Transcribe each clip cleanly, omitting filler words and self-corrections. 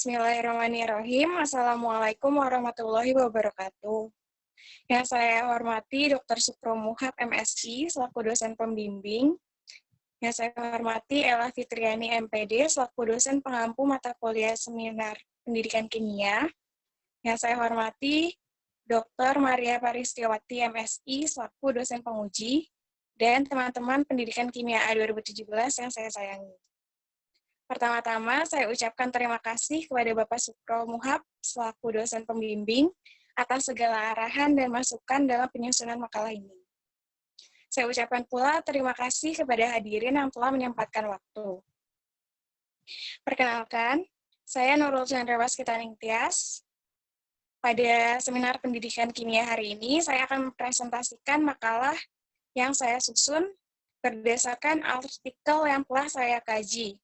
Bismillahirrahmanirrahim. Assalamualaikum warahmatullahi wabarakatuh. Yang saya hormati Dr. Supro Muhab, MSI, selaku dosen pembimbing. Yang saya hormati Ella Fitriani, MPD, selaku dosen pengampu mata kuliah seminar pendidikan kimia. Yang saya hormati Dr. Maria Paristiawati, MSI, selaku dosen penguji. Dan teman-teman pendidikan kimia A 2017 yang saya sayangi. Pertama-tama, saya ucapkan terima kasih kepada Bapak Supro Muhab selaku dosen pembimbing atas segala arahan dan masukan dalam penyusunan makalah ini. Saya ucapkan pula terima kasih kepada hadirin yang telah menyempatkan waktu. Perkenalkan, saya Nurul Chandrawasita Ningtyas. Pada seminar pendidikan kimia hari ini, saya akan mempresentasikan makalah yang saya susun berdasarkan artikel yang telah saya kaji,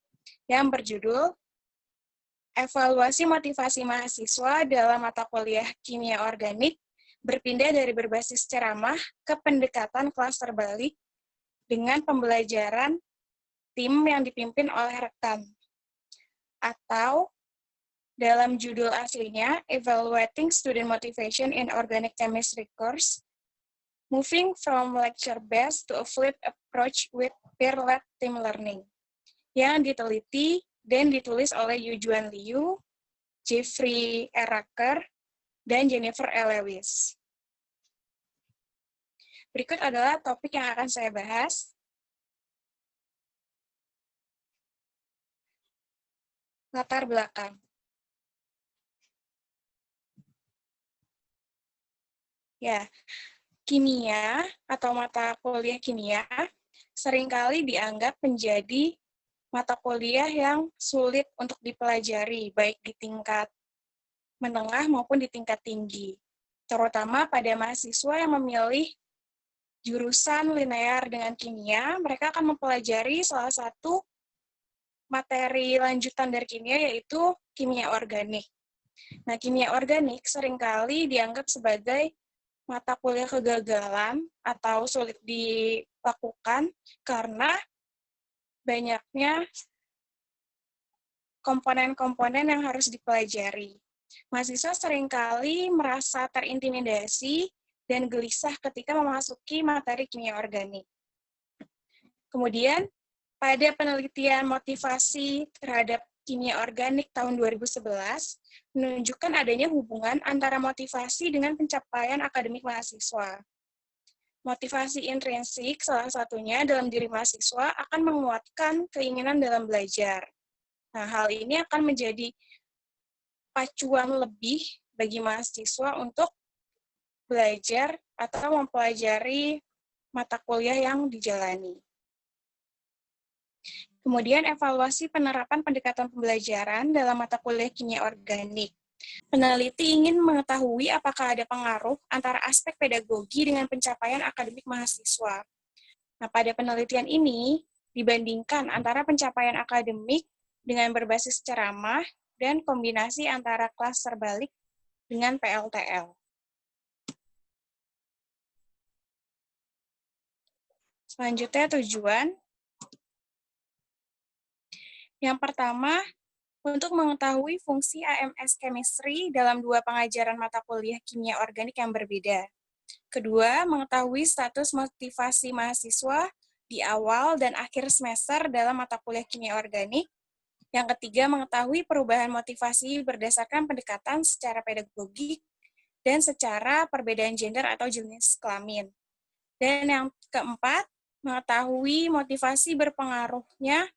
yang berjudul Evaluasi Motivasi Mahasiswa dalam Mata Kuliah Kimia Organik berpindah dari berbasis ceramah ke pendekatan kelas terbalik dengan pembelajaran tim yang dipimpin oleh rekan. Atau dalam judul aslinya, Evaluating Student Motivation in Organic Chemistry Course, Moving from Lecture-Based to a Flipped Approach with Peer-Led Team Learning, yang diteliti dan ditulis oleh Yujuan Liu, Jeffrey Eraker, dan Jennifer L. Lewis. Berikut adalah topik yang akan saya bahas. Latar belakang. Ya, kimia atau mata kuliah kimia seringkali dianggap menjadi mata kuliah yang sulit untuk dipelajari, baik di tingkat menengah maupun di tingkat tinggi, terutama pada mahasiswa yang memilih jurusan linear dengan kimia. Mereka akan mempelajari salah satu materi lanjutan dari kimia, yaitu kimia organik. Nah, kimia organik seringkali dianggap sebagai mata kuliah kegagalan atau sulit dilakukan karena banyaknya komponen-komponen yang harus dipelajari. Mahasiswa seringkali merasa terintimidasi dan gelisah ketika memasuki materi kimia organik. Kemudian, pada penelitian motivasi terhadap kimia organik tahun 2011, menunjukkan adanya hubungan antara motivasi dengan pencapaian akademik mahasiswa. Motivasi intrinsik salah satunya dalam diri mahasiswa akan menguatkan keinginan dalam belajar. Nah, hal ini akan menjadi pacuan lebih bagi mahasiswa untuk belajar atau mempelajari mata kuliah yang dijalani. Kemudian, evaluasi penerapan pendekatan pembelajaran dalam mata kuliah kimia organik. Peneliti ingin mengetahui apakah ada pengaruh antara aspek pedagogi dengan pencapaian akademik mahasiswa. Nah, pada penelitian ini, dibandingkan antara pencapaian akademik dengan berbasis ceramah dan kombinasi antara kelas terbalik dengan PLTL. Selanjutnya tujuan. Yang pertama, untuk mengetahui fungsi AMS Chemistry dalam dua pengajaran mata kuliah kimia organik yang berbeda. Kedua, mengetahui status motivasi mahasiswa di awal dan akhir semester dalam mata kuliah kimia organik. Yang ketiga, mengetahui perubahan motivasi berdasarkan pendekatan secara pedagogik dan secara perbedaan gender atau jenis kelamin. Dan yang keempat, mengetahui motivasi berpengaruhnya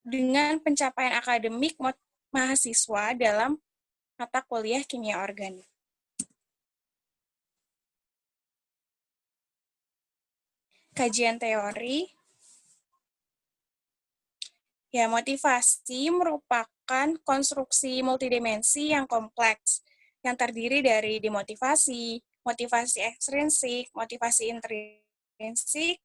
dengan pencapaian akademik mahasiswa dalam mata kuliah kimia organik. Kajian teori. Ya, motivasi merupakan konstruksi multidimensi yang kompleks, yang terdiri dari demotivasi, motivasi ekstrinsik, motivasi intrinsik,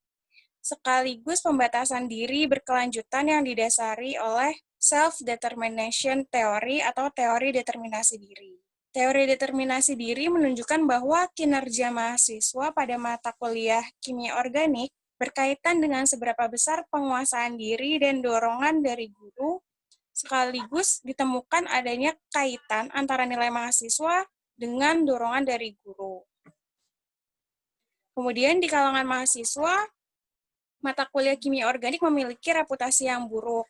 sekaligus pembatasan diri berkelanjutan yang didasari oleh self-determination theory atau teori determinasi diri. Teori determinasi diri menunjukkan bahwa kinerja mahasiswa pada mata kuliah kimia organik berkaitan dengan seberapa besar penguasaan diri dan dorongan dari guru sekaligus ditemukan adanya kaitan antara nilai mahasiswa dengan dorongan dari guru. Kemudian di kalangan mahasiswa, mata kuliah kimia organik memiliki reputasi yang buruk.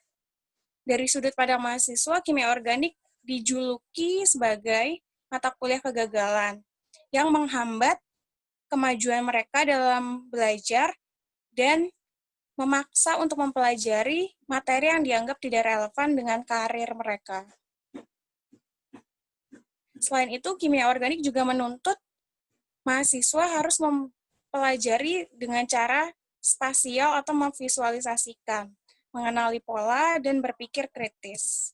Dari sudut pandang mahasiswa, kimia organik dijuluki sebagai mata kuliah kegagalan yang menghambat kemajuan mereka dalam belajar dan memaksa untuk mempelajari materi yang dianggap tidak relevan dengan karir mereka. Selain itu, kimia organik juga menuntut mahasiswa harus mempelajari dengan cara spasial atau memvisualisasikan, mengenali pola, dan berpikir kritis.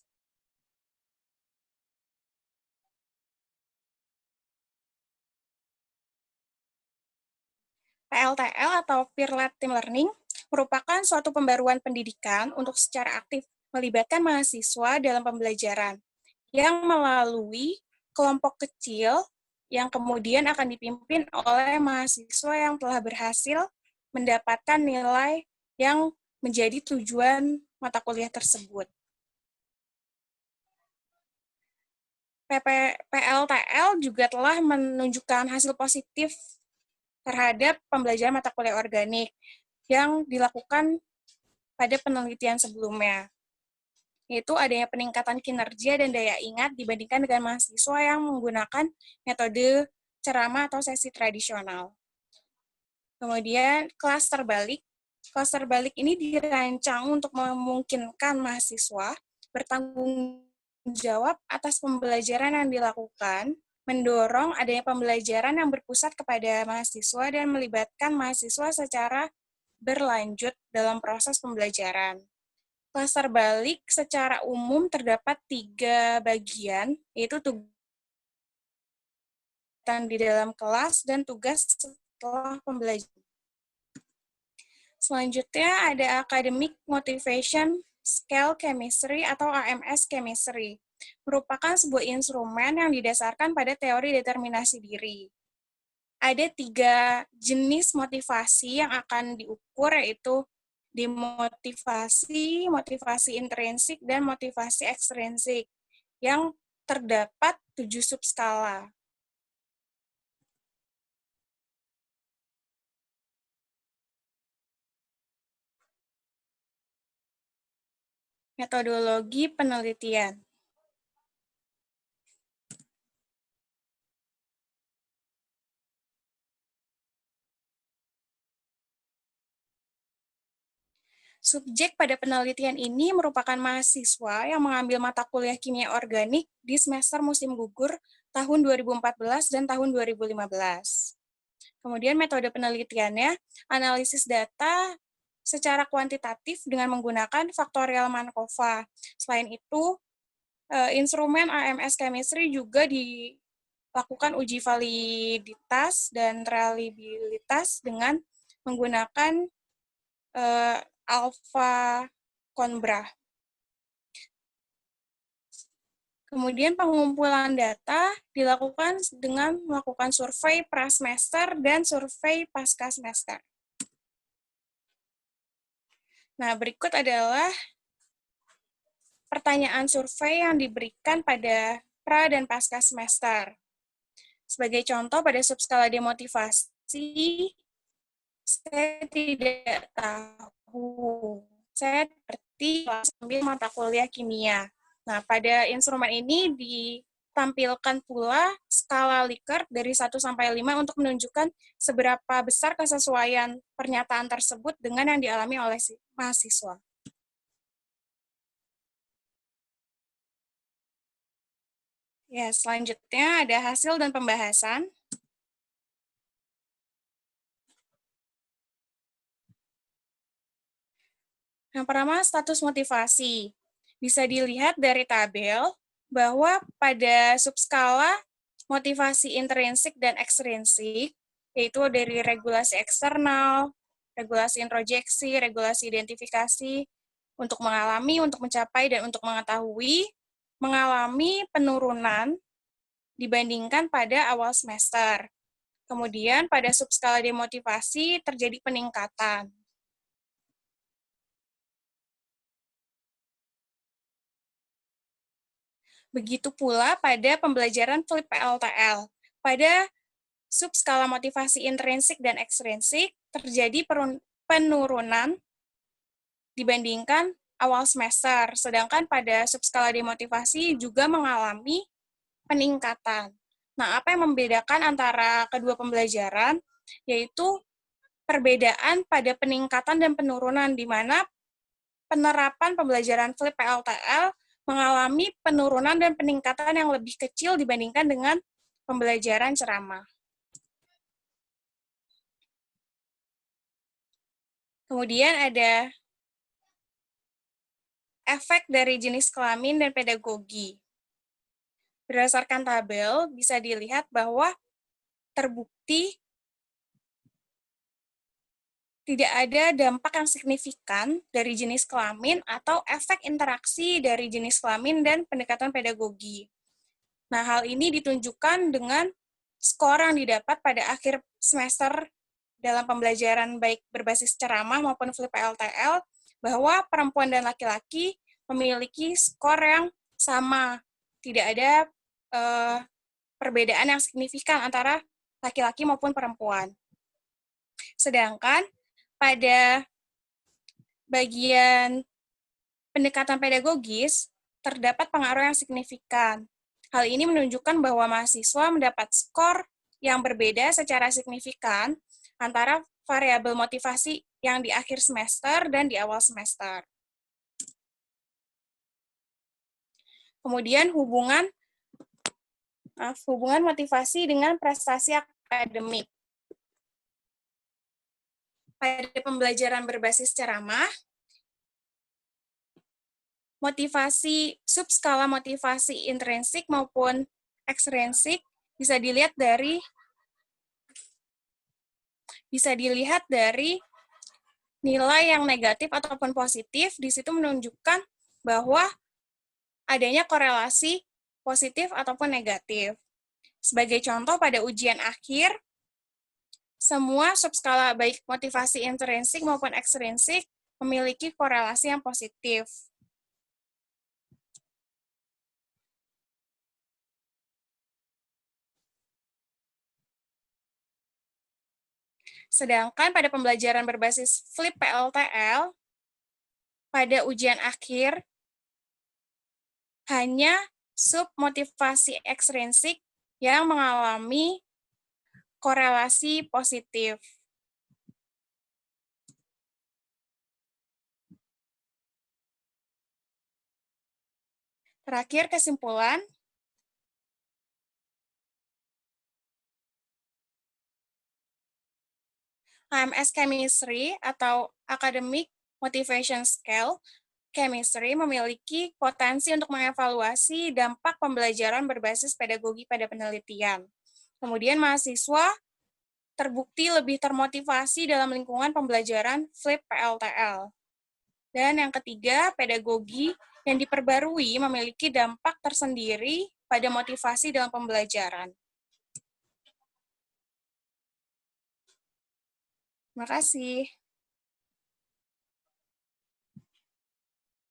PLTL atau Peer-led Team Learning merupakan suatu pembaruan pendidikan untuk secara aktif melibatkan mahasiswa dalam pembelajaran yang melalui kelompok kecil yang kemudian akan dipimpin oleh mahasiswa yang telah berhasil mendapatkan nilai yang menjadi tujuan mata kuliah tersebut. PLTL juga telah menunjukkan hasil positif terhadap pembelajaran mata kuliah organik yang dilakukan pada penelitian sebelumnya, yaitu adanya peningkatan kinerja dan daya ingat dibandingkan dengan mahasiswa yang menggunakan metode ceramah atau sesi tradisional. Kemudian kelas terbalik. Kelas terbalik ini dirancang untuk memungkinkan mahasiswa bertanggung jawab atas pembelajaran yang dilakukan, mendorong adanya pembelajaran yang berpusat kepada mahasiswa dan melibatkan mahasiswa secara berlanjut dalam proses pembelajaran. Kelas terbalik secara umum terdapat 3 bagian, yaitu tugas di dalam kelas dan tugas setelah pembelajaran. Selanjutnya ada Academic Motivation Scale Chemistry atau AMS Chemistry, merupakan sebuah instrumen yang didasarkan pada teori determinasi diri. Ada 3 jenis motivasi yang akan diukur, yaitu demotivasi, motivasi intrinsik, dan motivasi ekstrinsik, yang terdapat 7 subskala. Metodologi penelitian. Subjek pada penelitian ini merupakan mahasiswa yang mengambil mata kuliah kimia organik di semester musim gugur tahun 2014 dan tahun 2015. Kemudian metode penelitiannya, analisis data secara kuantitatif dengan menggunakan faktorial Markova. Selain itu, instrumen AMS Chemistry juga dilakukan uji validitas dan reliabilitas dengan menggunakan alpha Konbrah. Kemudian pengumpulan data dilakukan dengan melakukan survei prasemester dan survei pasca semester. Nah, berikut adalah pertanyaan survei yang diberikan pada pra dan pasca semester. Sebagai contoh, pada subskala demotivasi, saya tidak tahu. Saya seperti ambil mata kuliah kimia. Nah, pada instrumen ini ditampilkan pula skala Likert dari 1 sampai 5 untuk menunjukkan seberapa besar kesesuaian pernyataan tersebut dengan yang dialami oleh mahasiswa. Ya, selanjutnya ada hasil dan pembahasan. Yang pertama, status motivasi. Bisa dilihat dari tabel bahwa pada subskala motivasi intrinsik dan ekstrinsik, yaitu dari regulasi eksternal, regulasi introjeksi, regulasi identifikasi, untuk mengalami, untuk mencapai, dan untuk mengetahui, mengalami penurunan dibandingkan pada awal semester. Kemudian pada subskala demotivasi terjadi peningkatan. Begitu pula pada pembelajaran flip PLTL. Pada subskala motivasi intrinsik dan ekstrinsik, terjadi penurunan dibandingkan awal semester, sedangkan pada subskala demotivasi juga mengalami peningkatan. Nah, apa yang membedakan antara kedua pembelajaran, yaitu perbedaan pada peningkatan dan penurunan, di mana penerapan pembelajaran flip PLTL mengalami penurunan dan peningkatan yang lebih kecil dibandingkan dengan pembelajaran ceramah. Kemudian ada efek dari jenis kelamin dan pedagogi. Berdasarkan tabel, bisa dilihat bahwa terbukti tidak ada dampak yang signifikan dari jenis kelamin atau efek interaksi dari jenis kelamin dan pendekatan pedagogi. Nah, hal ini ditunjukkan dengan skor yang didapat pada akhir semester dalam pembelajaran baik berbasis ceramah maupun flip PLTL, bahwa perempuan dan laki-laki memiliki skor yang sama. Tidak ada perbedaan yang signifikan antara laki-laki maupun perempuan. Sedangkan pada bagian pendekatan pedagogis, terdapat pengaruh yang signifikan. Hal ini menunjukkan bahwa mahasiswa mendapat skor yang berbeda secara signifikan antara variabel motivasi yang di akhir semester dan di awal semester. Kemudian hubungan motivasi dengan prestasi akademik. Pada pembelajaran berbasis ceramah, motivasi subskala motivasi intrinsik maupun ekstrinsik bisa dilihat dari nilai yang negatif ataupun positif. Di situ menunjukkan bahwa adanya korelasi positif ataupun negatif. Sebagai contoh, pada ujian akhir, semua subskala baik motivasi intrinsik maupun ekstrinsik memiliki korelasi yang positif. Sedangkan pada pembelajaran berbasis flip PLTL, pada ujian akhir, hanya sub motivasi ekstrinsik yang mengalami korelasi positif. Terakhir, kesimpulan. AMS Chemistry atau Academic Motivation Scale Chemistry memiliki potensi untuk mengevaluasi dampak pembelajaran berbasis pedagogi pada penelitian. Kemudian mahasiswa terbukti lebih termotivasi dalam lingkungan pembelajaran flip PLTL. Dan yang ketiga, pedagogi yang diperbarui memiliki dampak tersendiri pada motivasi dalam pembelajaran. Terima kasih.